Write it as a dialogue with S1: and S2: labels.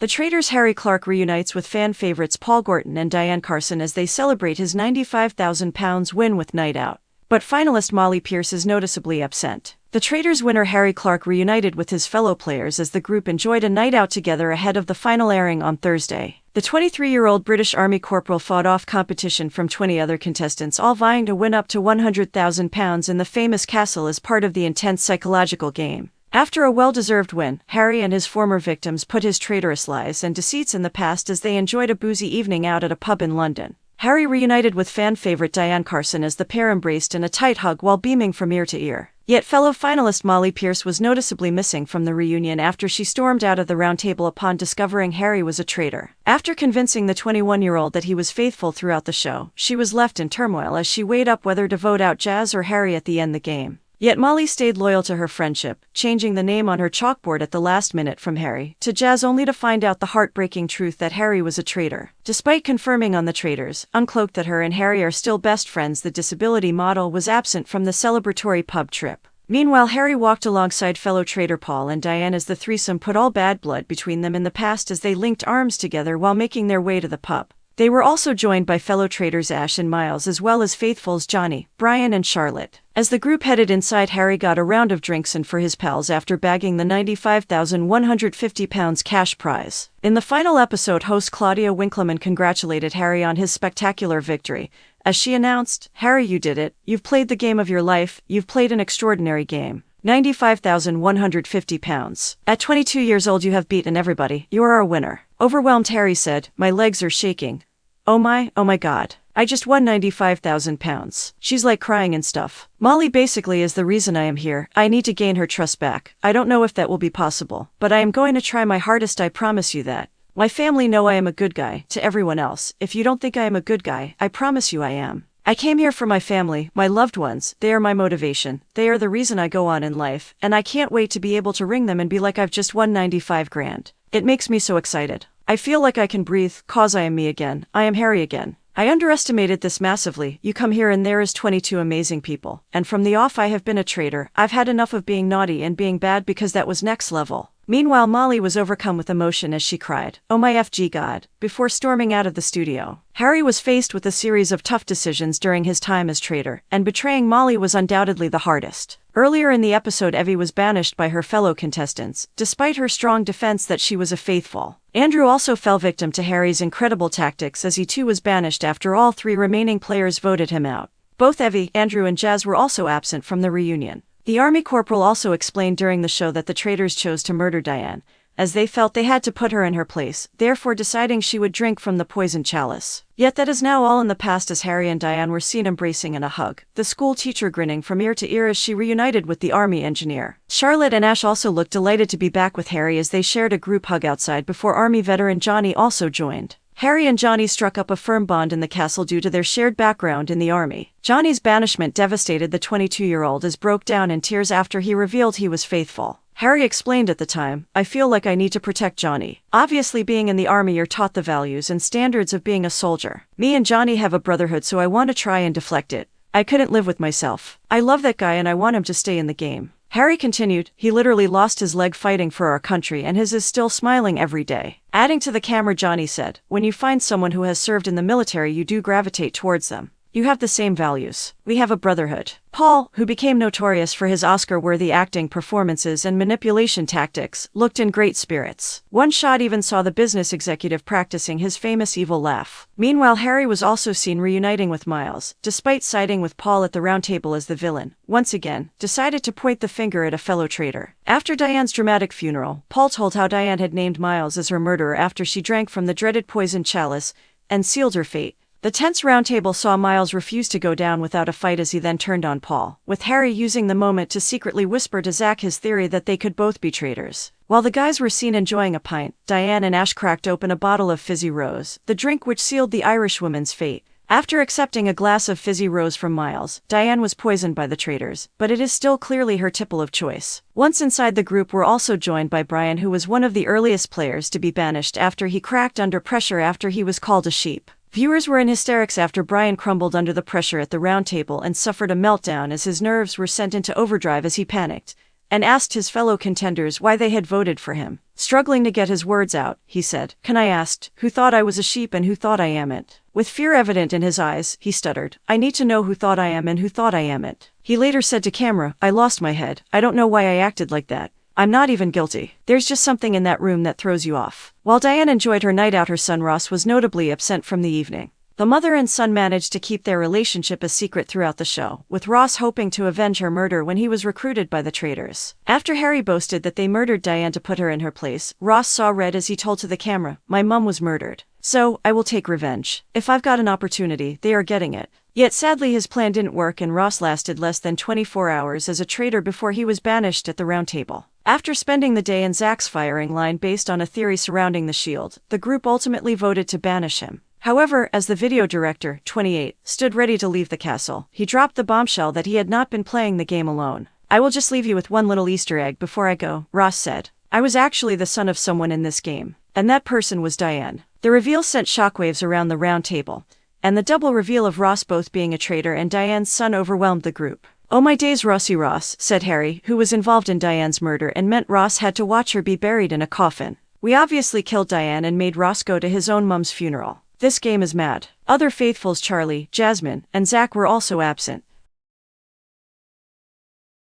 S1: The Traitors' Harry Clark reunites with fan favorites Paul Gorton and Diane Carson as they celebrate his £95,000 win with Night Out. But finalist Mollie Pierce is noticeably absent. The Traitors winner Harry Clark reunited with his fellow players as the group enjoyed a night out together ahead of the final airing on Thursday. The 23-year-old British Army Corporal fought off competition from 20 other contestants, all vying to win up to £100,000 in the famous castle as part of the intense psychological game. After a well-deserved win, Harry and his former victims put his traitorous lies and deceits in the past as they enjoyed a boozy evening out at a pub in London. Harry reunited with fan favorite Diane Carson as the pair embraced in a tight hug while beaming from ear to ear. Yet fellow finalist Mollie Pierce was noticeably missing from the reunion after she stormed out of the roundtable upon discovering Harry was a traitor. After convincing the 21-year-old that he was faithful throughout the show, she was left in turmoil as she weighed up whether to vote out Jazz or Harry at the end of the game. Yet Mollie stayed loyal to her friendship, changing the name on her chalkboard at the last minute from Harry to Jazz only to find out the heartbreaking truth that Harry was a traitor. Despite confirming on the Traitors Uncloaked that her and Harry are still best friends, the disability model was absent from the celebratory pub trip. Meanwhile, Harry walked alongside fellow traitor Paul and Diane as the threesome put all bad blood between them in the past as they linked arms together while making their way to the pub. They were also joined by fellow traitors Ash and Miles as well as faithfuls Johnny, Brian and Charlotte. As the group headed inside, Harry got a round of drinks in for his pals after bagging the £95,150 cash prize. In the final episode, host Claudia Winkleman congratulated Harry on his spectacular victory. As she announced, "Harry, you did it. You've played the game of your life. You've played an extraordinary game. £95,150. At 22 years old you have beaten everybody. You are a winner." Overwhelmed Harry said, "My legs are shaking. Oh my God. I just won £95,000. She's like crying and stuff. Mollie basically is the reason I am here. I need to gain her trust back. I don't know if that will be possible, but I am going to try my hardest, I promise you that. My family know I am a good guy. To everyone else, if you don't think I am a good guy, I promise you I am. I came here for my family, my loved ones. They are my motivation. They are the reason I go on in life, and I can't wait to be able to ring them and be like I've just won 95 grand. It makes me so excited. I feel like I can breathe, cause I am me again. I am Harry again. I underestimated this massively. You come here and there is 22 amazing people. And from the off I have been a traitor. I've had enough of being naughty and being bad because that was next level." Meanwhile, Mollie was overcome with emotion as she cried, "Oh my FG God," before storming out of the studio. Harry was faced with a series of tough decisions during his time as traitor, and betraying Mollie was undoubtedly the hardest. Earlier in the episode, Evie was banished by her fellow contestants, despite her strong defense that she was a faithful. Andrew also fell victim to Harry's incredible tactics as he too was banished after all 3 remaining players voted him out. Both Evie, Andrew and Jazz were also absent from the reunion. The Army Corporal also explained during the show that the Traitors chose to murder Diane, as they felt they had to put her in her place, therefore deciding she would drink from the poisoned chalice. Yet that is now all in the past as Harry and Diane were seen embracing in a hug, the school teacher grinning from ear to ear as she reunited with the Army engineer. Charlotte and Ash also looked delighted to be back with Harry as they shared a group hug outside before Army veteran Johnny also joined. Harry and Johnny struck up a firm bond in the castle due to their shared background in the army. Johnny's banishment devastated the 22-year-old as broke down in tears after he revealed he was faithful. Harry explained at the time, "I feel like I need to protect Johnny. Obviously being in the army you're taught the values and standards of being a soldier. Me and Johnny have a brotherhood, so I want to try and deflect it. I couldn't live with myself. I love that guy and I want him to stay in the game." Harry continued, "He literally lost his leg fighting for our country and his is still smiling every day." Adding to the camera, Johnny said, "When you find someone who has served in the military you do gravitate towards them. You have the same values. We have a brotherhood." Paul, who became notorious for his Oscar-worthy acting performances and manipulation tactics, looked in great spirits. One shot even saw the business executive practicing his famous evil laugh. Meanwhile, Harry was also seen reuniting with Miles, despite siding with Paul at the roundtable as the villain. Once again, decided to point the finger at a fellow traitor. After Diane's dramatic funeral, Paul told how Diane had named Miles as her murderer after she drank from the dreaded poisoned chalice and sealed her fate. The tense roundtable saw Miles refuse to go down without a fight as he then turned on Paul, with Harry using the moment to secretly whisper to Zach his theory that they could both be traitors. While the guys were seen enjoying a pint, Diane and Ash cracked open a bottle of Fizzy Rose, the drink which sealed the Irish woman's fate. After accepting a glass of Fizzy Rose from Miles, Diane was poisoned by the Traitors, but it is still clearly her tipple of choice. Once inside, the group were also joined by Brian, who was one of the earliest players to be banished after he cracked under pressure after he was called a sheep. Viewers were in hysterics after Brian crumbled under the pressure at the round table and suffered a meltdown as his nerves were sent into overdrive as he panicked, and asked his fellow contenders why they had voted for him. Struggling to get his words out, he said, "Can I asked, who thought I was a sheep and who thought I am it?" With fear evident in his eyes, he stuttered, "I need to know who thought I am and who thought I am it." He later said to camera, "I lost my head. I don't know why I acted like that. I'm not even guilty. There's just something in that room that throws you off." While Diane enjoyed her night out, her son Ross was notably absent from the evening. The mother and son managed to keep their relationship a secret throughout the show, with Ross hoping to avenge her murder when he was recruited by the traitors. After Harry boasted that they murdered Diane to put her in her place, Ross saw red as he told to the camera, "My mum was murdered. So, I will take revenge. If I've got an opportunity, they are getting it." Yet sadly his plan didn't work and Ross lasted less than 24 hours as a traitor before he was banished at the round table. After spending the day in Zach's firing line based on a theory surrounding the shield, the group ultimately voted to banish him. However, as the video director, 28, stood ready to leave the castle, he dropped the bombshell that he had not been playing the game alone. "I will just leave you with one little Easter egg before I go," Ross said. "I was actually the son of someone in this game. And that person was Diane." The reveal sent shockwaves around the round table, and the double reveal of Ross both being a traitor and Diane's son overwhelmed the group. "Oh my days, Rossi Ross," said Harry, who was involved in Diane's murder and meant Ross had to watch her be buried in a coffin. "We obviously killed Diane and made Ross go to his own mum's funeral. This game is mad." Other faithfuls Charlie, Jasmine, and Zach were also absent,